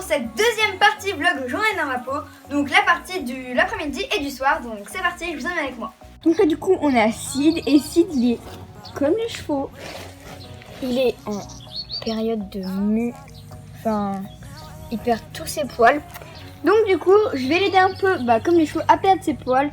pour cette deuxième partie vlog journée dans ma peau. Donc la partie de l'après-midi et du soir. Donc c'est parti, je vous emmène avec moi. Donc là du coup on a Sid et Sid il est comme les chevaux. Il est en période de mue. Enfin, il perd tous ses poils. Donc du coup je vais l'aider un peu comme les chevaux à perdre ses poils.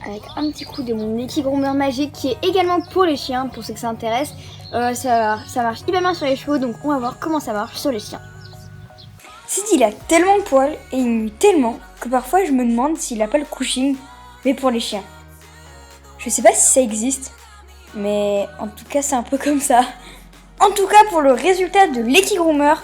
Avec un petit coup de mon Equigroomer magique qui est également pour les chiens, pour ceux que ça intéresse. Ça marche hyper bien sur les chevaux, donc on va voir comment ça marche sur les chiens. Sid il a tellement de poils et il mue tellement que parfois je me demande s'il a pas le couching, mais pour les chiens. Je sais pas si ça existe, mais en tout cas c'est un peu comme ça. En tout cas pour le résultat de l'Equigroomer,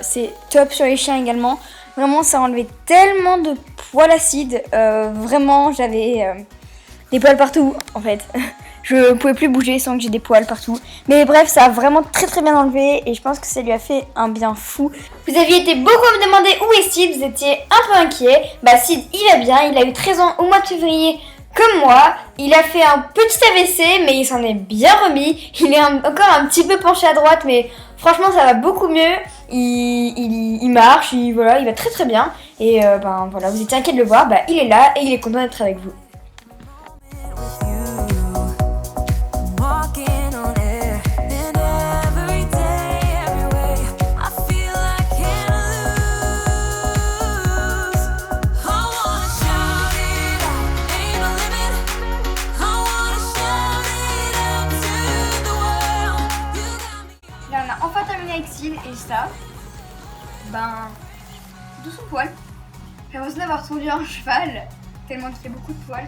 c'est top sur les chiens également. Vraiment ça a enlevé tellement de poils acides, vraiment j'avais des poils partout en fait. Je pouvais plus bouger sans que j'ai des poils partout. Mais bref, ça a vraiment très bien enlevé et je pense que ça lui a fait un bien fou. Vous aviez été beaucoup à me demander où est Sid, vous étiez un peu inquiet. Sid il va bien, il a eu 13 ans au mois de février comme moi. Il a fait un petit AVC mais il s'en est bien remis. Il est encore un petit peu penché à droite mais franchement ça va beaucoup mieux. Il marche, il va très bien. Et voilà, vous étiez inquiet de le voir, il est là et il est content d'être avec vous. Là on a enfin terminé avec Sid et ça, tout son poil. J'ai l'impression d'avoir tondu un cheval, tellement qu'il fait beaucoup de poils.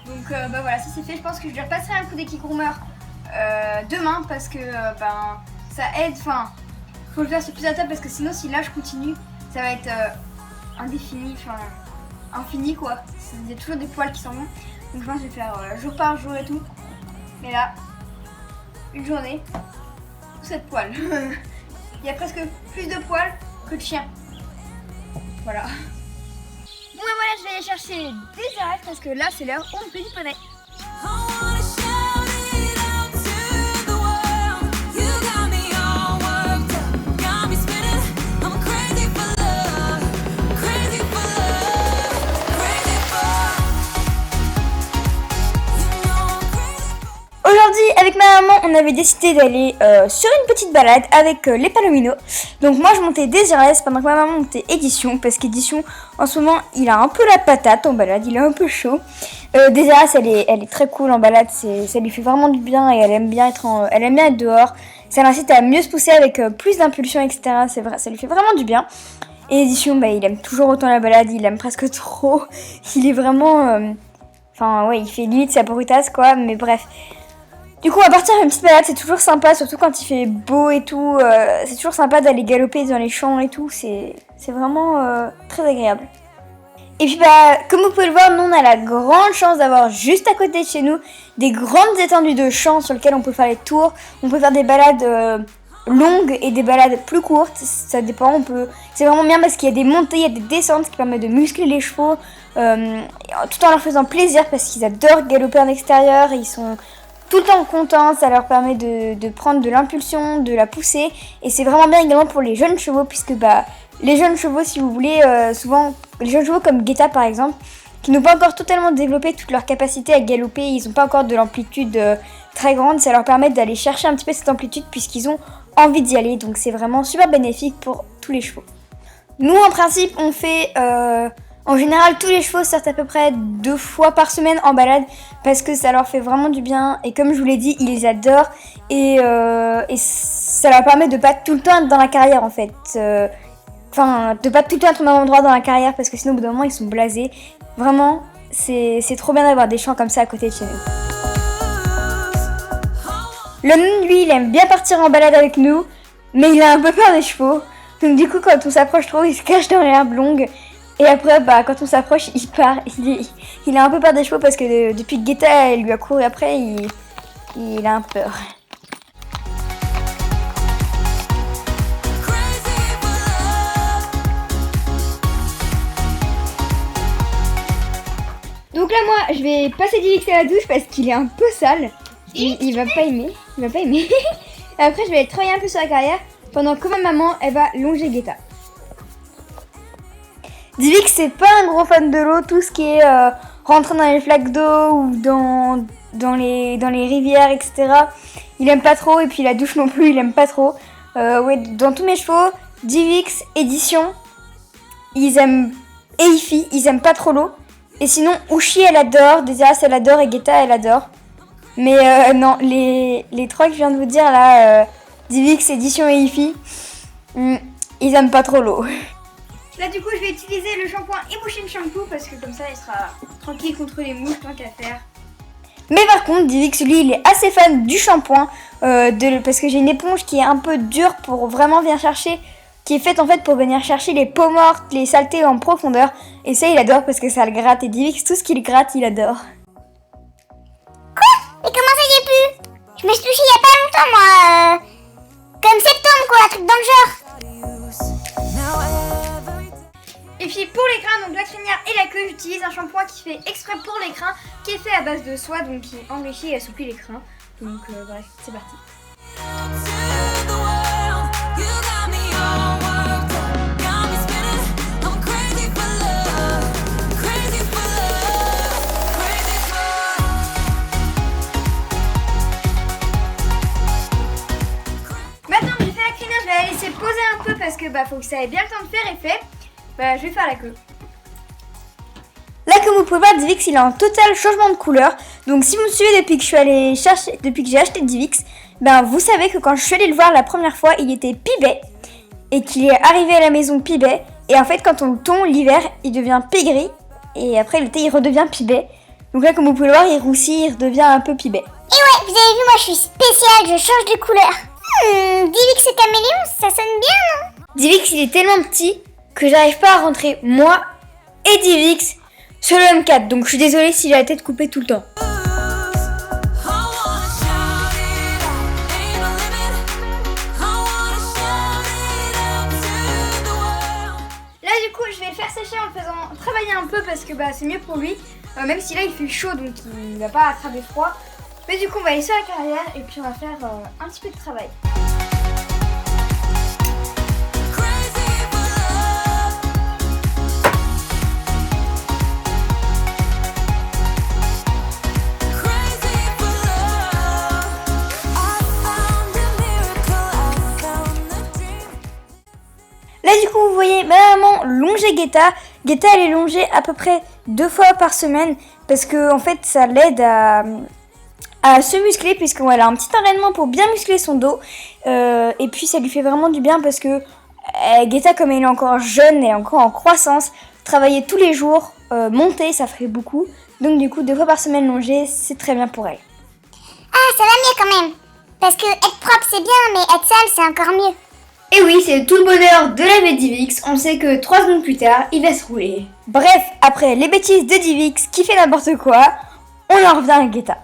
Donc voilà, ça c'est fait. Je pense que je lui repasserai un coup d'Equigroomer demain parce que ça aide. Enfin, faut le faire sur plusieurs étapes parce que sinon, si là je continue, ça va être indéfini, infini quoi. Il y a toujours des poils qui s'en vont. Donc je pense que je vais faire jour par jour et tout. Mais là, une journée, tout cette poil. Il y a presque plus de poils que de chiens. Voilà. Bon voilà, je vais aller chercher des arêtes parce que là c'est l'heure où on peut du poney. Aujourd'hui, avec ma maman, on avait décidé d'aller sur une petite balade avec les Palomino. Donc moi, je montais Désirless pendant que ma maman montait Édition. Parce qu'Édition, en ce moment, il a un peu la patate en balade. Il est un peu chaud. Désirless, elle est très cool en balade. Ça lui fait vraiment du bien et elle aime bien être dehors. Ça l'incite à mieux se pousser avec plus d'impulsion, etc. C'est vrai, ça lui fait vraiment du bien. Et Édition, il aime toujours autant la balade. Il aime presque trop. Il est vraiment... il fait limite sa brutasse, quoi. Mais bref... Du coup, à partir d'une petite balade, c'est toujours sympa, surtout quand il fait beau et tout. C'est toujours sympa d'aller galoper dans les champs et tout. C'est vraiment très agréable. Et puis, comme vous pouvez le voir, nous, on a la grande chance d'avoir juste à côté de chez nous des grandes étendues de champs sur lesquelles on peut faire les tours. On peut faire des balades longues et des balades plus courtes. Ça dépend. C'est vraiment bien parce qu'il y a des montées, il y a des descentes qui permettent de muscler les chevaux. Tout en leur faisant plaisir parce qu'ils adorent galoper en extérieur. Ils sont... tout le temps contents, ça leur permet de prendre de l'impulsion, de la pousser. Et c'est vraiment bien également pour les jeunes chevaux, puisque les jeunes chevaux, si vous voulez, souvent, les jeunes chevaux comme Guetta par exemple, qui n'ont pas encore totalement développé toute leur capacité à galoper, ils n'ont pas encore de l'amplitude très grande, ça leur permet d'aller chercher un petit peu cette amplitude puisqu'ils ont envie d'y aller. Donc c'est vraiment super bénéfique pour tous les chevaux. Nous en principe, on fait... en général, tous les chevaux sortent à peu près 2 fois par semaine en balade parce que ça leur fait vraiment du bien. Et comme je vous l'ai dit, ils les adorent et ça leur permet de pas tout le temps être dans la carrière en fait. De pas tout le temps être au même endroit dans la carrière parce que sinon au bout d'un moment ils sont blasés. Vraiment, c'est trop bien d'avoir des champs comme ça à côté de chez nous. L'homme, lui, il aime bien partir en balade avec nous, mais il a un peu peur des chevaux. Donc du coup, quand on s'approche trop, il se cache dans l'herbe longue. Et après, quand on s'approche, il part. Il a un peu peur des chevaux parce que depuis que Guetta elle lui a couru après, il a un peu peur. Donc là, moi, je vais passer Divix à la douche parce qu'il est un peu sale. Il va pas aimer. Après, je vais travailler un peu sur la carrière. pendant que ma maman, elle va longer Guetta. Divix, c'est pas un gros fan de l'eau, tout ce qui est rentrer dans les flaques d'eau ou dans les rivières, etc. Il aime pas trop, et puis la douche non plus, il aime pas trop. Ouais, dans tous mes chevaux, Divix, Édition, ils aiment, et Ify, ils aiment pas trop l'eau. Et sinon, Ushi, elle adore, Desiras, elle adore, et Guetta, elle adore. Mais non, les trois que je viens de vous dire là, Divix, Édition et Ify, ils aiment pas trop l'eau. Là du coup je vais utiliser le shampoing Emotion Shampoo parce que comme ça il sera tranquille contre les mouches tant qu'à faire. Mais par contre, Divix, lui, il est assez fan du shampoing parce que j'ai une éponge qui est un peu dure pour vraiment venir chercher, qui est faite en fait pour venir chercher les peaux mortes, les saletés en profondeur. Et ça, il adore parce que ça le gratte. Et Divix, tout ce qu'il gratte, il adore. Quoi? Mais comment ça j'ai pu? Je me suis touchée il y a pas longtemps moi. Comme septembre quoi, un truc dans le genre. Et puis pour les crins, donc la crinière et la queue, j'utilise un shampoing qui fait exprès pour les crins, qui est fait à base de soie, donc qui enrichit et assouplit les crins. Donc bref, c'est parti. Maintenant que j'ai fait la crinière, je vais la laisser poser un peu parce que faut que ça ait bien le temps de faire effet. Je vais faire la queue. Là, comme vous pouvez voir, Divix, il a un total changement de couleur. Donc, si vous me suivez depuis que j'ai acheté Divix, vous savez que quand je suis allée le voir la première fois, il était pibet. Et qu'il est arrivé à la maison pibet. Et en fait, quand on le tond l'hiver, il devient pigris. Et après, l'été, il redevient pibet. Donc là, comme vous pouvez le voir, il roussit, il redevient un peu pibet. Et ouais, vous avez vu, moi je suis spéciale, je change de couleur. Divix et caméléon, ça sonne bien, non? Divix, il est tellement petit que j'arrive pas à rentrer, moi et Divix, sur le M4. Donc je suis désolée s'il a la tête coupée tout le temps. Là du coup je vais le faire sécher en le faisant travailler un peu parce que c'est mieux pour lui. Même si là il fait chaud donc il va pas attraper froid. Mais du coup on va aller sur la carrière et puis on va faire un petit peu de travail. Là du coup vous voyez ma maman longer Guetta. Guetta elle est longée à peu près 2 fois par semaine parce que en fait ça l'aide à se muscler puisqu'elle a un petit entraînement pour bien muscler son dos et puis ça lui fait vraiment du bien parce que Guetta comme elle est encore jeune et encore en croissance, travailler tous les jours, monter ça ferait beaucoup, donc du coup 2 fois par semaine longée c'est très bien pour elle. Ah ça va mieux quand même, parce que être propre c'est bien mais être sale c'est encore mieux. Et oui, c'est tout le bonheur de laver Divix, on sait que 3 secondes plus tard, il va se rouler. Bref, après les bêtises de Divix qui fait n'importe quoi, on en revient à Guetta.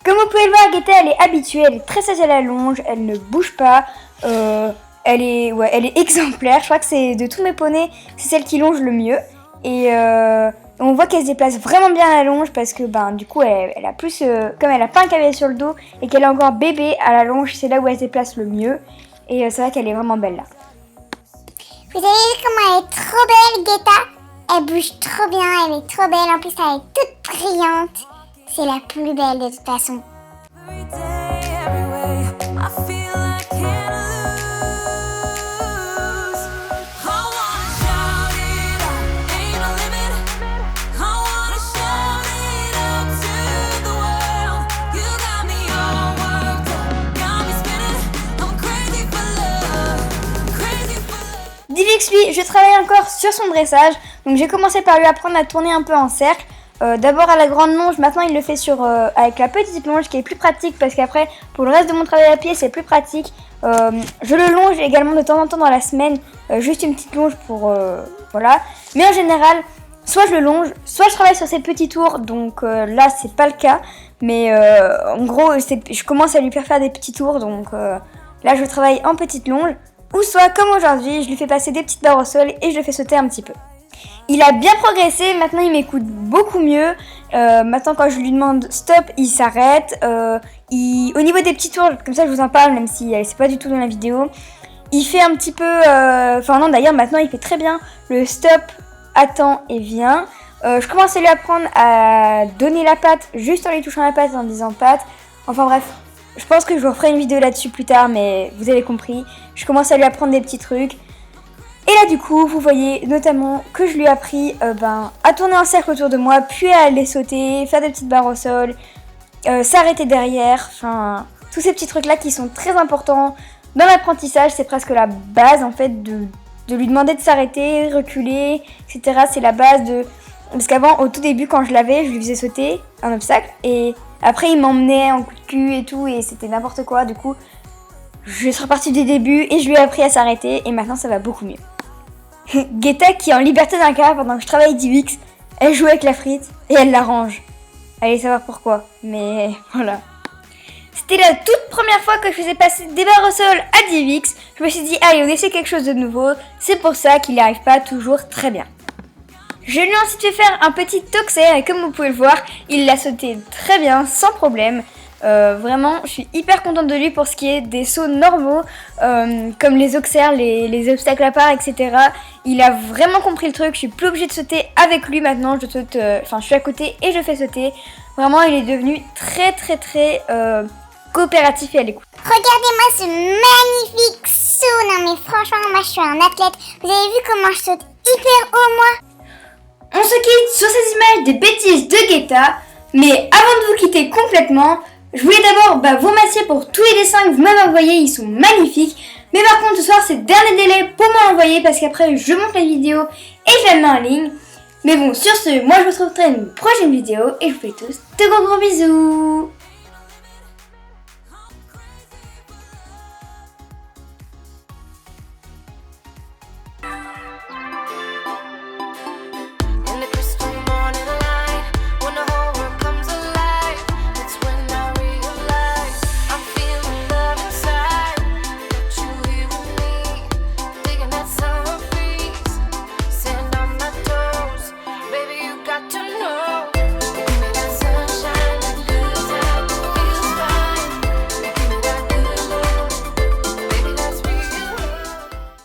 Comme vous pouvez le voir, Guetta elle est habituée, elle est très sage à la longe, elle ne bouge pas, elle est exemplaire. Je crois que c'est de tous mes poneys, c'est celle qui longe le mieux. Et on voit qu'elle se déplace vraiment bien à la longe parce que du coup elle a plus, comme elle a pas un cavalier sur le dos et qu'elle est encore bébé à la longe, c'est là où elle se déplace le mieux. Et c'est vrai qu'elle est vraiment belle là. Vous avez vu comment elle est trop belle, Guetta? Elle bouge trop bien, elle est trop belle. En plus, elle est toute brillante. C'est la plus belle de toute façon. Divix lui, je travaille encore sur son dressage. Donc j'ai commencé par lui apprendre à tourner un peu en cercle. D'abord à la grande longe, maintenant il le fait avec la petite longe qui est plus pratique parce qu'après pour le reste de mon travail à pied c'est plus pratique. Je le longe également de temps en temps dans la semaine, juste une petite longe pour voilà. Mais en général, soit je le longe, soit je travaille sur ses petits tours. Donc là c'est pas le cas, mais en gros je commence à lui faire des petits tours. Donc là je travaille en petite longe. Ou soit, comme aujourd'hui, je lui fais passer des petites barres au sol et je le fais sauter un petit peu. Il a bien progressé, maintenant il m'écoute beaucoup mieux. Maintenant quand je lui demande stop, il s'arrête. Au niveau des petits tours, comme ça je vous en parle, même si c'est pas du tout dans la vidéo. il fait un petit peu... Enfin non, d'ailleurs, maintenant, il fait très bien le stop, attends et viens. Je commence à lui apprendre à donner la patte juste en lui touchant la patte en disant patte. Enfin bref, je pense que je vous referai une vidéo là-dessus plus tard, mais vous avez compris. Je commence à lui apprendre des petits trucs. Et là du coup, vous voyez notamment que je lui ai appris à tourner un cercle autour de moi, puis à aller sauter, faire des petites barres au sol, s'arrêter derrière, enfin tous ces petits trucs là qui sont très importants dans l'apprentissage. C'est presque la base en fait de lui demander de s'arrêter, reculer, etc. C'est la base de... Parce qu'avant, au tout début, quand je l'avais, je lui faisais sauter un obstacle et après il m'emmenait en coup de cul et tout et c'était n'importe quoi. Du coup, je suis repartie du début et je lui ai appris à s'arrêter et maintenant ça va beaucoup mieux. Guetta qui est en liberté d'un cas pendant que je travaille DivX, elle joue avec la frite et elle la range. Allez savoir pourquoi, mais voilà. C'était la toute première fois que je faisais passer des barres au sol à DivX. Je me suis dit, allez, on essaie quelque chose de nouveau. C'est pour ça qu'il n'y arrive pas toujours très bien. Je lui ai ensuite fait faire un petit toxer et comme vous pouvez le voir, il l'a sauté très bien, sans problème. Vraiment, je suis hyper contente de lui pour ce qui est des sauts normaux, comme les auxerres, les obstacles à part, etc. Il a vraiment compris le truc, je suis plus obligée de sauter avec lui maintenant, je saute, je suis à côté et je fais sauter. Vraiment, il est devenu très coopératif et à l'écoute. Regardez-moi ce magnifique saut. Non mais franchement, moi je suis un athlète. Vous avez vu comment je saute hyper haut moi? On se quitte sur ces images des bêtises de Guetta, mais avant de vous quitter complètement, je voulais d'abord vous remercier pour tous les dessins que vous m'avez envoyés, ils sont magnifiques. Mais par contre ce soir c'est le dernier délai pour m'en envoyer parce qu'après je monte la vidéo et je la mets en ligne. Mais bon, sur ce, moi je vous retrouverai dans une prochaine vidéo et je vous fais tous de gros bisous.